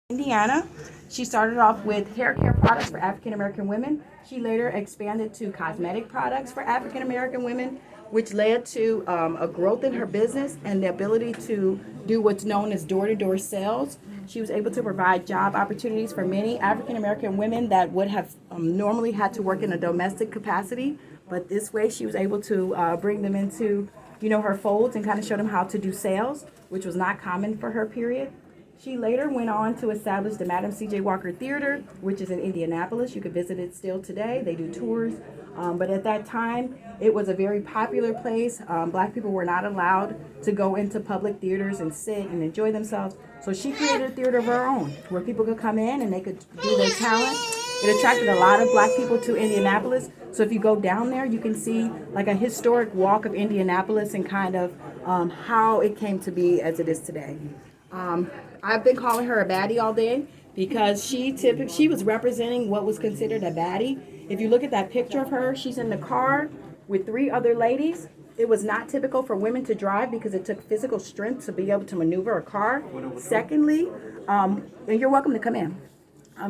Indiana. She started off with hair care products for African American women. She later expanded to cosmetic products for African American women, which led to a growth in her business and the ability to do what's known as door to door sales. She was able to provide job opportunities for many African American women that would have normally had to work in a domestic capacity. But this way, she was able to bring them into, her folds and kind of show them how to do sales, which was not common for her period. She later went on to establish the Madam C.J. Walker Theater, which is in Indianapolis. You can visit it still today. They do tours. But at that time, it was a very popular place. Black people were not allowed to go into public theaters and sit and enjoy themselves. So she created a theater of her own where people could come in and they could do their talent. It attracted a lot of black people to Indianapolis. So if you go down there, you can see like a historic walk of Indianapolis and kind of how it came to be as it is today. I've been calling her a baddie all day because she was representing what was considered a baddie. If you look at that picture of her, she's in the car with three other ladies. It was not typical for women to drive because it took physical strength to be able to maneuver a car. Secondly, and you're welcome to come in.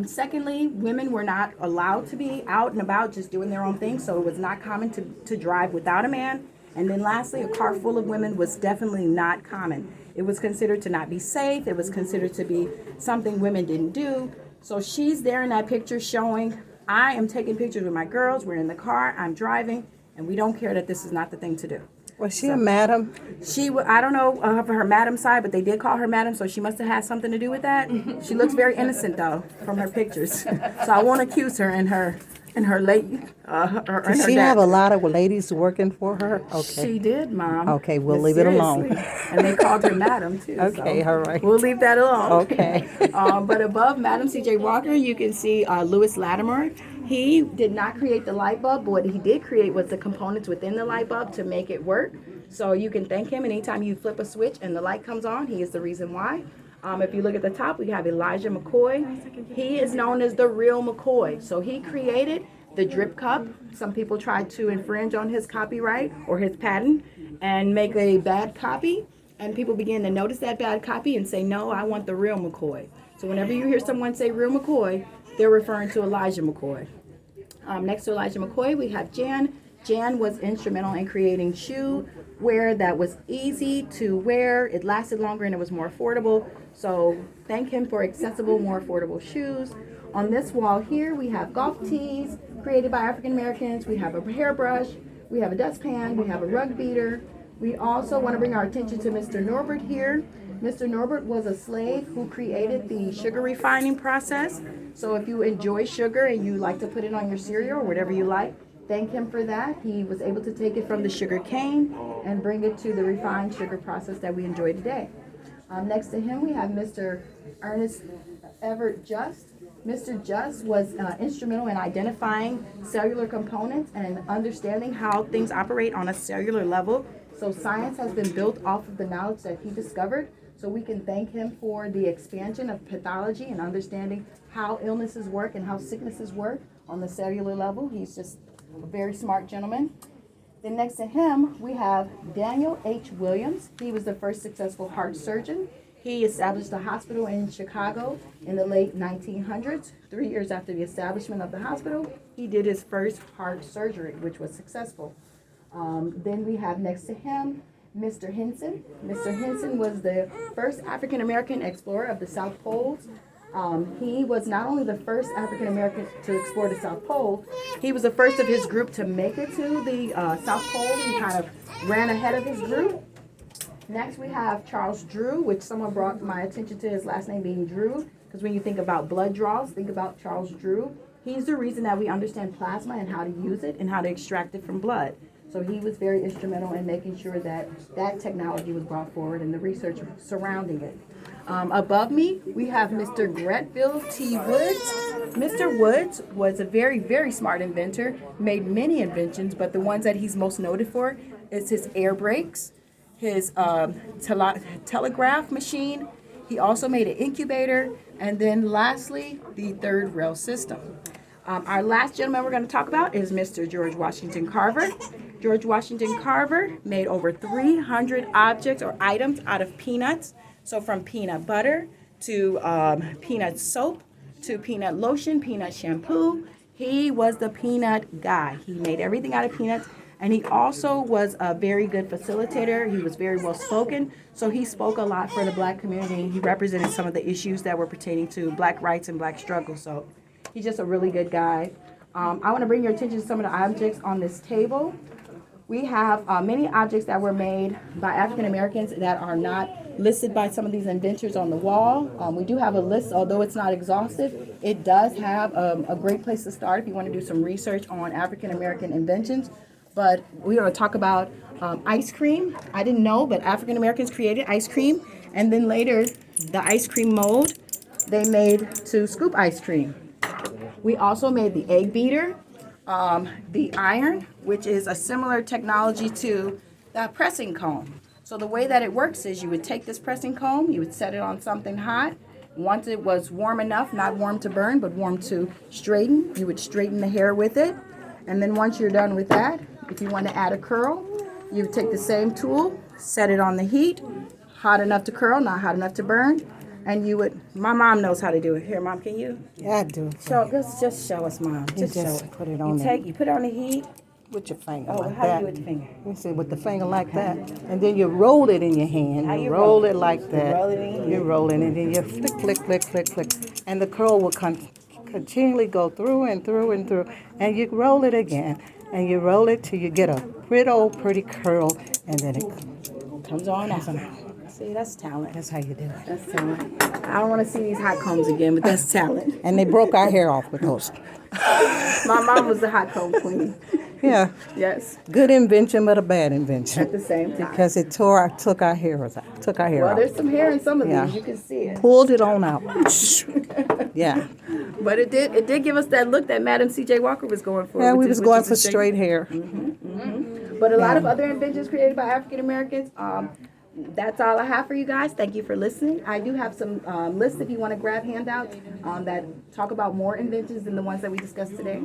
Secondly, women were not allowed to be out and about just doing their own thing, so it was not common to drive without a man. And then lastly, a car full of women was definitely not common. It was considered to not be safe. It was considered to be something women didn't do. So she's there in that picture showing, I am taking pictures with my girls. We're in the car. I'm driving. And we don't care that this is not the thing to do. Was she a madam? I don't know for her madam side, but they did call her madam, so she must have had something to do with that. She looks very innocent, though, from her pictures. So I won't accuse her in her late. Did she have a lot of ladies working for her? Okay. She did, Mom. Okay, we'll leave it alone. And they called her Madam, too. Okay, so all right. We'll leave that alone. Okay. But above Madam C.J. Walker, you can see Louis Latimer. He did not create the light bulb, but what he did create was the components within the light bulb to make it work. So you can thank him anytime you flip a switch and the light comes on. He is the reason why. If you look at the top, we have Elijah McCoy. He is known as the real McCoy. So he created the drip cup. Some people tried to infringe on his copyright or his patent and make a bad copy. And people began to notice that bad copy and say, no, I want the real McCoy. So whenever you hear someone say real McCoy, they're referring to Elijah McCoy. Next to Elijah McCoy, we have Jan. Jan was instrumental in creating shoe wear that was easy to wear. It lasted longer and it was more affordable. So thank him for accessible, more affordable shoes. On this wall here, we have golf tees created by African Americans. We have a hairbrush. We have a dustpan. We have a rug beater. We also want to bring our attention to Mr. Norbert here. Mr. Norbert was a slave who created the sugar refining process. So if you enjoy sugar and you like to put it on your cereal or whatever you like, thank him for that. He was able to take it from the sugar cane and bring it to the refined sugar process that we enjoy today. Next to him, we have Mr. Ernest Everett Just. Mr. Just was instrumental in identifying cellular components and understanding how things operate on a cellular level. So science has been built off of the knowledge that he discovered. So we can thank him for the expansion of pathology and understanding how illnesses work and how sicknesses work on the cellular level. He's just a very smart gentleman. Then next to him, we have Daniel H. Williams. He was the first successful heart surgeon. He established a hospital in Chicago in the late 1900s. 3 years after the establishment of the hospital, he did his first heart surgery, which was successful. Then we have next to him, Mr. Henson. Mr. Henson was the first African American explorer of the South Poles. He was not only the first African American to explore the South Pole, he was the first of his group to make it to the South Pole. He kind of ran ahead of his group. Next we have Charles Drew, which someone brought my attention to his last name being Drew, because when you think about blood draws, think about Charles Drew. He's the reason that we understand plasma and how to use it and how to extract it from blood. So he was very instrumental in making sure that that technology was brought forward and the research surrounding it. Above me, we have Mr. Gretville T. Woods. Mr. Woods was a very, very smart inventor, made many inventions, but the ones that he's most noted for is his air brakes, his telegraph machine. He also made an incubator, and then lastly, the third rail system. Our last gentleman we're going to talk about is Mr. George Washington Carver. George Washington Carver made over 300 objects or items out of peanuts. So from peanut butter to peanut soap, to peanut lotion, peanut shampoo. He was the peanut guy. He made everything out of peanuts. And he also was a very good facilitator. He was very well spoken. So he spoke a lot for the black community. He represented some of the issues that were pertaining to black rights and black struggle. So he's just a really good guy. I want to bring your attention to some of the objects on this table. We have many objects that were made by African Americans that are not listed by some of these inventors on the wall. We do have a list, although it's not exhaustive. It does have a great place to start if you want to do some research on African American inventions. But we're going to talk about ice cream. I didn't know, but African Americans created ice cream. And then later, the ice cream mold they made to scoop ice cream. We also made the egg beater, the iron, which is a similar technology to the pressing comb. So the way that it works is you would take this pressing comb, you would set it on something hot. Once it was warm enough, not warm to burn, but warm to straighten, you would straighten the hair with it. And then once you're done with that, if you want to add a curl, you would take the same tool, set it on the heat, hot enough to curl, not hot enough to burn, and you would, my mom knows how to do it. Here, Mom, can you? Yeah, I do. So, just show us, Mom. You Just show just it. put it on You there. you put it on the heat. With your finger Oh, like how do that. you do it with the finger? You see, with the finger like that. And then you roll it in your hand. How You you roll roll it it? like You that. roll it in your You roll it, and then you flick, flick, flick, flick, flick. And the curl will continually go through and through and through. And you roll it again. And you roll it till you get a pretty curl. And then it Comes on out. See, that's talent. that's how you do it. That's talent. I don't want to see these hot combs again, but that's talent. And they broke our hair off with those. My mom was the hot comb queen. Yeah. Yes, Good invention, but a bad invention. at the same time. Because it took our hair out. Took our hair Well, out. there's some hair in some of Yeah. these. You can see it. Pulled it on out. Yeah. But it did give us that look that Madam C.J. Walker was going for. Yeah, we which was is- going which for is a straight hair. But a lot of other inventions created by African Americans. That's all I have for you guys. Thank you for listening. I do have some lists if you want to grab handouts that talk about more inventions than the ones that we discussed today.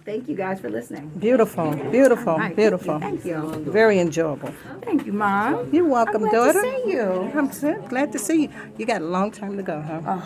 Thank you guys for listening. Beautiful, beautiful, All right, beautiful. Thank you. Very enjoyable. Thank you, Mom. You're welcome, I'm glad daughter. to see you. I'm so glad to see you. You got a long time to go, huh?